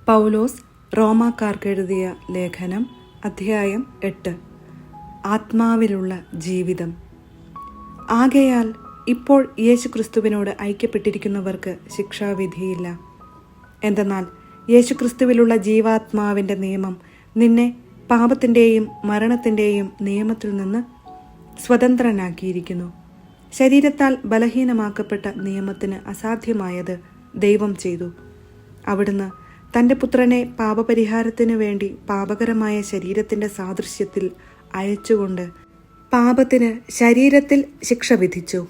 പൗലോസ് റോമാക്കാർക്കെഴുതിയ ലേഖനം അധ്യായം 8. ആത്മാവിലുള്ള ജീവിതം. ആകയാൽ ഇപ്പോൾ യേശുക്രിസ്തുവിനോട് ഐക്യപ്പെട്ടിരിക്കുന്നവർക്ക് ശിക്ഷാവിധിയില്ല. എന്തെന്നാൽ യേശുക്രിസ്തുവിലുള്ള ജീവാത്മാവിൻ്റെ നിയമം നിന്നെ പാപത്തിൻ്റെയും മരണത്തിൻ്റെയും നിയമത്തിൽ നിന്ന് സ്വതന്ത്രനാക്കിയിരിക്കുന്നു. ശരീരത്താൽ ബലഹീനമാക്കപ്പെട്ട നിയമത്തിന് അസാധ്യമായത് ദൈവം ചെയ്തു. അവിടുന്ന് തൻ്റെ പുത്രനെ പാപപരിഹാരത്തിനു വേണ്ടി പാപകരമായ ശരീരത്തിൻ്റെ സാദൃശ്യത്തിൽ അയച്ചുകൊണ്ട് പാപത്തിന് ശരീരത്തിൽ ശിക്ഷ വിധിച്ചു.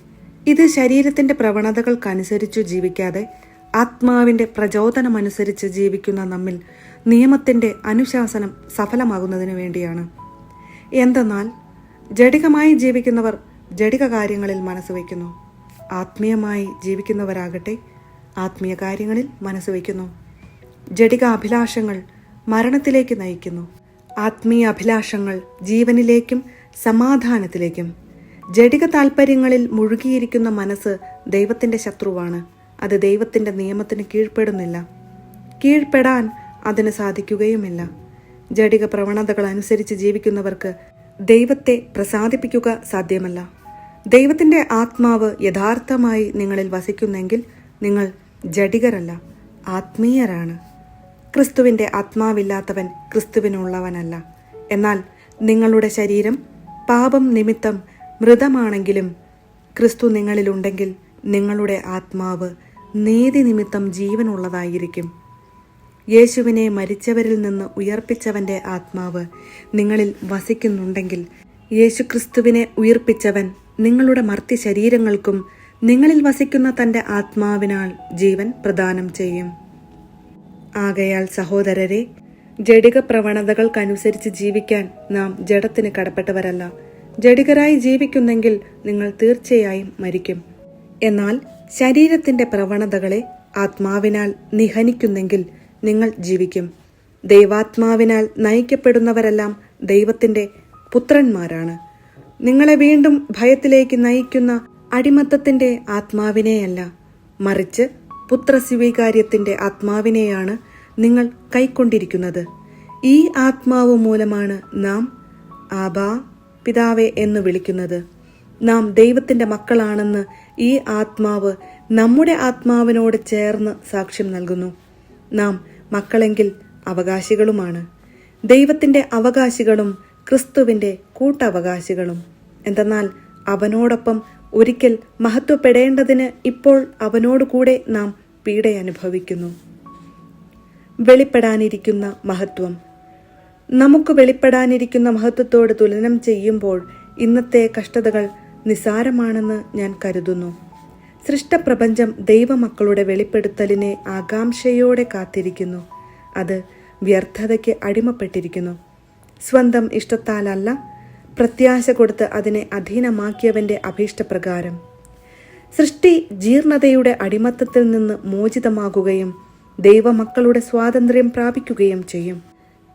ഇത് ശരീരത്തിൻ്റെ പ്രവണതകൾക്കനുസരിച്ചു ജീവിക്കാതെ ആത്മാവിൻ്റെ പ്രചോദനമനുസരിച്ച് ജീവിക്കുന്ന നമ്മിൽ നിയമത്തിൻ്റെ അനുശാസനം സഫലമാകുന്നതിനു വേണ്ടിയാണ്. എന്തെന്നാൽ ജഡികമായി ജീവിക്കുന്നവർ ജഡിക കാര്യങ്ങളിൽ മനസ്സ് വയ്ക്കുന്നു, ആത്മീയമായി ജീവിക്കുന്നവരാകട്ടെ ആത്മീയ കാര്യങ്ങളിൽ മനസ്സ് വയ്ക്കുന്നു. ജഡിക അഭിലാഷങ്ങൾ മരണത്തിലേക്ക് നയിക്കുന്നു, ആത്മീയ അഭിലാഷങ്ങൾ ജീവനിലേക്കും സമാധാനത്തിലേക്കും. ജഡിക താൽപ്പര്യങ്ങളിൽ മുഴുകിയിരിക്കുന്ന മനസ്സ് ദൈവത്തിൻ്റെ ശത്രുവാണ്. അത് ദൈവത്തിൻ്റെ നിയമത്തിന് കീഴ്പ്പെടുന്നില്ല, കീഴ്പ്പെടാൻ അതിന് സാധിക്കുകയുമില്ല. ജഡിക പ്രവണതകൾ അനുസരിച്ച് ജീവിക്കുന്നവർക്ക് ദൈവത്തെ പ്രസാദിപ്പിക്കുക സാധ്യമല്ല. ദൈവത്തിൻ്റെ ആത്മാവ് യഥാർത്ഥമായി നിങ്ങളിൽ വസിക്കുന്നെങ്കിൽ നിങ്ങൾ ജഡികരല്ല, ആത്മീയരാണ്. ക്രിസ്തുവിൻ്റെ ആത്മാവില്ലാത്തവൻ ക്രിസ്തുവിനുള്ളവനല്ല. എന്നാൽ നിങ്ങളുടെ ശരീരം പാപം നിമിത്തം മൃതമാണെങ്കിലും ക്രിസ്തു നിങ്ങളിലുണ്ടെങ്കിൽ നിങ്ങളുടെ ആത്മാവ് നീതി നിമിത്തം ജീവനുള്ളതായിരിക്കും. യേശുവിനെ മരിച്ചവരിൽ നിന്ന് ഉയർപ്പിച്ചവൻ്റെ ആത്മാവ് നിങ്ങളിൽ വസിക്കുന്നുണ്ടെങ്കിൽ യേശുക്രിസ്തുവിനെ ഉയർപ്പിച്ചവൻ നിങ്ങളുടെ മർത്യ ശരീരങ്ങൾക്കും നിങ്ങളിൽ വസിക്കുന്ന തൻ്റെ ആത്മാവിനാൽ ജീവൻ പ്രദാനം ചെയ്യും. ആകയാൽ സഹോദരരെ, ജഡിക പ്രവണതകൾക്കനുസരിച്ച് ജീവിക്കാൻ നാം ജഡത്തിന് കടപ്പെട്ടവരല്ല. ജഡികരായി ജീവിക്കുന്നെങ്കിൽ നിങ്ങൾ തീർച്ചയായും മരിക്കും. എന്നാൽ ശരീരത്തിൻ്റെ പ്രവണതകളെ ആത്മാവിനാൽ നിഹനിക്കുന്നെങ്കിൽ നിങ്ങൾ ജീവിക്കും. ദൈവാത്മാവിനാൽ നയിക്കപ്പെടുന്നവരെല്ലാം ദൈവത്തിൻ്റെ പുത്രന്മാരാണ്. നിങ്ങളെ വീണ്ടും ഭയത്തിലേക്ക് നയിക്കുന്ന അടിമത്തത്തിൻ്റെ ആത്മാവിനെയല്ല, മറിച്ച് പുത്രസ്വീകാര്യത്തിൻ്റെ ആത്മാവിനെയാണ് നിങ്ങൾ കൈക്കൊണ്ടിരിക്കുന്നത്. ഈ ആത്മാവ് മൂലമാണ് നാം ആബാ പിതാവേ എന്ന് വിളിക്കുന്നത്. നാം ദൈവത്തിൻ്റെ മക്കളാണെന്ന് ഈ ആത്മാവ് നമ്മുടെ ആത്മാവിനോട് ചേർന്ന് സാക്ഷ്യം നൽകുന്നു. നാം മക്കളെങ്കിൽ അവകാശികളുമാണ്, ദൈവത്തിൻ്റെ അവകാശികളും ക്രിസ്തുവിൻ്റെ കൂട്ടവകാശികളും. എന്തെന്നാൽ അവനോടൊപ്പം ഒരിക്കൽ മഹത്വപ്പെടേണ്ടതിന് ഇപ്പോൾ അവനോട് കൂടെ നാം പീഡയനുഭവിക്കുന്നു. വെളിപ്പെടാനിരിക്കുന്ന മഹത്വം. നമുക്ക് വെളിപ്പെടാനിരിക്കുന്ന മഹത്വത്തോട് തുലനം ചെയ്യുമ്പോൾ ഇന്നത്തെ കഷ്ടതകൾ നിസ്സാരമാണെന്ന് ഞാൻ കരുതുന്നു. സൃഷ്ടപ്രപഞ്ചം ദൈവമക്കളുടെ വെളിപ്പെടുത്തലിനെ ആകാംക്ഷയോടെ കാത്തിരിക്കുന്നു. അത് വ്യർത്ഥതയ്ക്ക് അടിമപ്പെട്ടിരിക്കുന്നു. സ്വന്തം ഇഷ്ടത്താലല്ല, പ്രത്യാശ കൊടുത്ത് അതിനെ അധീനമാക്കിയവന്റെ അഭീഷ്ടപ്രകാരം. സൃഷ്ടി ജീർണതയുടെ അടിമത്തത്തിൽ നിന്ന് മോചിതമാകുകയും ദൈവമക്കളുടെ സ്വാതന്ത്ര്യം പ്രാപിക്കുകയും ചെയ്യും.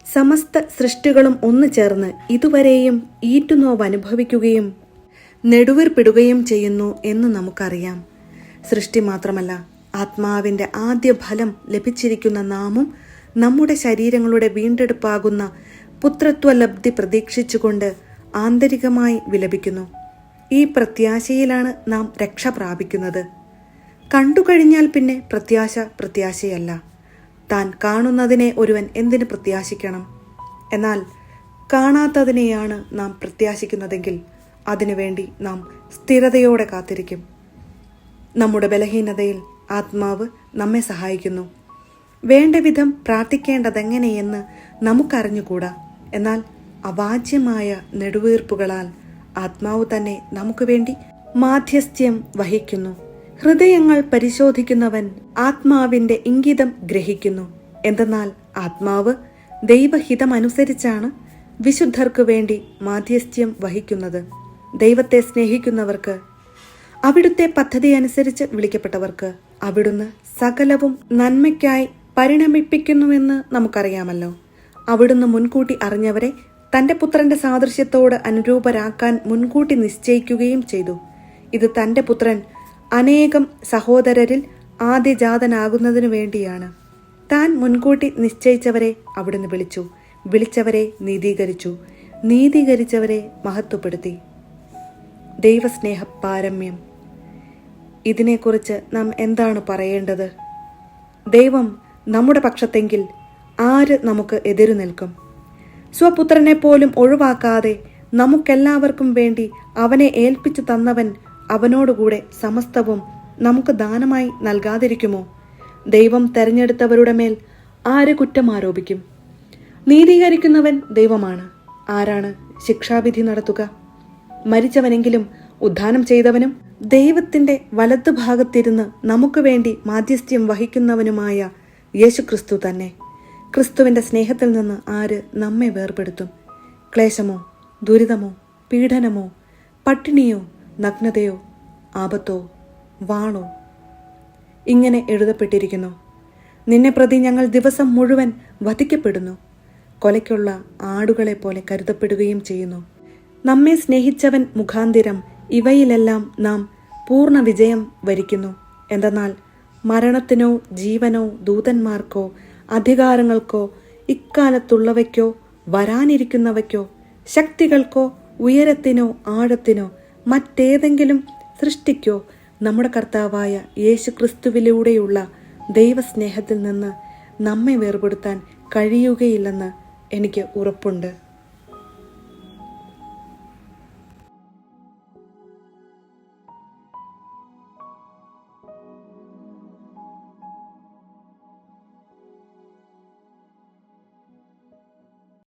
സമസ്ത സൃഷ്ടികളും ഒന്നു ചേർന്ന് ഇതുവരെയും ഈറ്റുനോവ് അനുഭവിക്കുകയും നെടുവീർപ്പിടുകയും ചെയ്യുന്നു എന്ന് നമുക്കറിയാം. സൃഷ്ടി മാത്രമല്ല, ആത്മാവിൻ്റെ ആദ്യ ഫലം ലഭിച്ചിരിക്കുന്ന നാമും നമ്മുടെ ശരീരങ്ങളുടെ വീണ്ടെടുപ്പാകുന്ന പുത്രത്വലബ്ധി പ്രതീക്ഷിച്ചുകൊണ്ട് ആന്തരികമായി വിലപിക്കുന്നു. ഈ പ്രത്യാശയിലാണ് നാം രക്ഷ പ്രാപിക്കുന്നത്. കണ്ടുകഴിഞ്ഞാൽ പിന്നെ പ്രത്യാശയല്ല. താൻ കാണുന്നതിനെ ഒരുവൻ എന്തിന് പ്രത്യാശിക്കണം? എന്നാൽ കാണാത്തതിനെയാണ് നാം പ്രത്യാശിക്കുന്നതെങ്കിൽ അതിനുവേണ്ടി നാം സ്ഥിരതയോടെ കാത്തിരിക്കും. നമ്മുടെ ബലഹീനതയിൽ ആത്മാവ് നമ്മെ സഹായിക്കുന്നു. വേണ്ട വിധം പ്രാർത്ഥിക്കേണ്ടതെങ്ങനെയെന്ന് നമുക്കറിഞ്ഞുകൂടാ. എന്നാൽ അവാച്യമായ നെടുവീർപ്പുകളാൽ ആത്മാവ് തന്നെ നമുക്ക് വേണ്ടി മാധ്യസ്ഥ്യം വഹിക്കുന്നു. ഹൃദയങ്ങൾ പരിശോധിക്കുന്നവൻ ആത്മാവിൻ്റെ ഇംഗിതം ഗ്രഹിക്കുന്നു. എന്തെന്നാൽ ആത്മാവ് ദൈവഹിതമനുസരിച്ചാണ് വിശുദ്ധർക്ക് വേണ്ടി മാധ്യസ്ഥ്യം വഹിക്കുന്നത്. ദൈവത്തെ സ്നേഹിക്കുന്നവർക്ക്, അവിടുത്തെ പദ്ധതി അനുസരിച്ച് വിളിക്കപ്പെട്ടവർക്ക് അവിടുന്ന് സകലവും നന്മയ്ക്കായി പരിണമിപ്പിക്കുന്നുവെന്ന് നമുക്കറിയാമല്ലോ. അവിടുന്ന് മുൻകൂട്ടി അറിഞ്ഞവരെ തൻ്റെ പുത്രന്റെ സാദൃശ്യത്തോട് അനുരൂപരാക്കാൻ മുൻകൂട്ടി നിശ്ചയിക്കുകയും ചെയ്തു. ഇത് തൻ്റെ പുത്രൻ അനേകം സഹോദരരിൽ ആദ്യജാതനാകുന്നതിനു വേണ്ടിയാണ്. താൻ മുൻകൂട്ടി നിശ്ചയിച്ചവരെ അവിടുന്ന് വിളിച്ചു, വിളിച്ചവരെ നീതീകരിച്ചു, നീതീകരിച്ചവരെ മഹത്വപ്പെടുത്തി. ദൈവസ്നേഹ പാരമ്യം. ഇതിനെക്കുറിച്ച് നാം എന്താണ് പറയേണ്ടത്? ദൈവം നമ്മുടെ പക്ഷത്തെങ്കിൽ ആര് നമുക്ക് എതിരു നിൽക്കും? സ്വപുത്രനെ പോലും ഒഴിവാക്കാതെ നമുക്കെല്ലാവർക്കും വേണ്ടി അവനെ ഏൽപ്പിച്ചു തന്നവൻ അവനോടുകൂടെ സമസ്തവും നമുക്ക് ദാനമായി നൽകാതിരിക്കുമോ? ദൈവം തെരഞ്ഞെടുത്തവരുടെ മേൽ ആര് കുറ്റം ആരോപിക്കും? നീതീകരിക്കുന്നവൻ ദൈവമാണ്. ആരാണ് ശിക്ഷാവിധി നടത്തുക? മരിച്ചവനെങ്കിലും ഉദ്ധാനം ചെയ്തവനും ദൈവത്തിന്റെ വലതുഭാഗത്തിരുന്ന് നമുക്ക് വേണ്ടി മാധ്യസ്ഥ്യം വഹിക്കുന്നവനുമായ യേശുക്രിസ്തു തന്നെ. ക്രിസ്തുവിന്റെ സ്നേഹത്തിൽ നിന്ന് ആര് നമ്മെ വേർപെടുത്തും? ക്ലേശമോ, ദുരിതമോ, പീഡനമോ, പട്ടിണിയോ, നഗ്നതയോ, ആപത്തോ, വാളോ? ഇങ്ങനെ എഴുതപ്പെട്ടിരിക്കുന്നു: നിന്നെ പ്രതി ഞങ്ങൾ ദിവസം മുഴുവൻ വധിക്കപ്പെടുന്നു, കൊലയ്ക്കുള്ള ആടുകളെ പോലെ കരുതപ്പെടുകയും ചെയ്യുന്നു. നമ്മെ സ്നേഹിച്ചവൻ മുഖാന്തിരം ഇവയിലെല്ലാം നാം പൂർണ്ണ വിജയം വരിക്കുന്നു. എന്തെന്നാൽ മരണത്തിനോ ജീവനോ ദൂതന്മാർക്കോ അധികാരങ്ങൾക്കോ ഇക്കാലത്തുള്ളവയ്ക്കോ വരാനിരിക്കുന്നവയ്ക്കോ ശക്തികൾക്കോ ഉയരത്തിനോ ആഴത്തിനോ മറ്റേതെങ്കിലും സൃഷ്ടിക്കോ നമ്മുടെ കർത്താവായ യേശു ക്രിസ്തുവിലൂടെയുള്ള ദൈവസ്നേഹത്തിൽ നിന്ന് നമ്മെ വേർപെടുത്താൻ കഴിയുകയില്ലെന്ന് എനിക്ക് ഉറപ്പുണ്ട്.